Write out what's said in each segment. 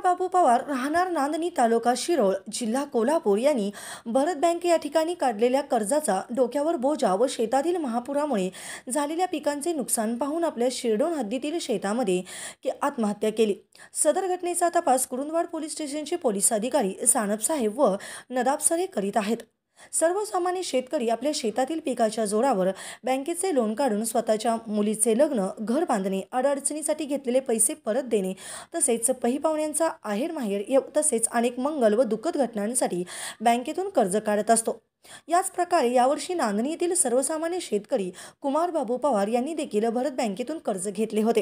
बाबू पवार राहणार नांदणी तालुका शिरोळ जिल्हा कोल्हापूर यांनी भरत बँक या ठिकाणी काढलेल्या कर्जाचा डोक्यावर बोजा व शेतातील महापुरामुळे झालेल्या पिकांचे नुकसान पाहून आपल्या शिरडोन हद्दीतील शेतामध्ये आत्महत्या केली। सदर घटनेचा तपास कुरुंदवाड पोलीस स्टेशनचे पोलीस अधिकारी सानप साहेब व नदाब सरे करीत आहेत। सर्वसामान्य शेतकरी आपल्या शेतातील पिकाच्या जोरावर बँकेचे लोन काढून स्वतःच्या मुलीचे लग्न, घर बांधणे, अडचणीसाठी घेतलेले पैसे परत देणे तसेच पाहुण्यांचा आहेर तसेच अनेक मंगल व दुःखद घटनांसाठी बँकेतून कर्ज काढत असतो। याच प्रकारे यावर्षी नांदणी येथील सर्वसामान्य शेतकरी कुमार बाबू पवार यांनी देखील भरत बँकेतून कर्ज घेतले होते।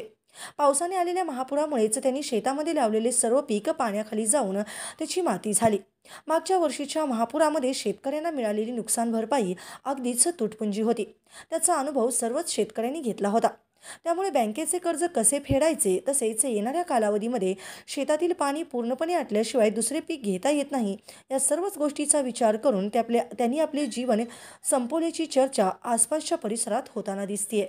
पावसाने आलेल्या महापुरामुळेच त्यांनी शेतामध्ये लावलेले सर्व पीक पाण्याखाली जाऊन त्याची माती झाली। मागच्या वर्षीच्या महापुरामध्ये शेतकऱ्यांना मिळालेली नुकसान भरपाई अगदीच तुटपुंजी होती। त्याचा अनुभव सर्वच शेतकऱ्यांनी घेतला होता। त्यामुळे बँकेचे कर्ज कसे फेडायचे तसेच येणाऱ्या कालावधीमध्ये शेतातील पाणी पूर्णपणे आटल्याशिवाय दुसरे पीक घेता येत नाही, या सर्वच गोष्टीचा विचार करून त्यांनी आपले जीवन संपवण्याची चर्चा आसपासच्या परिसरात होताना दिसतेय।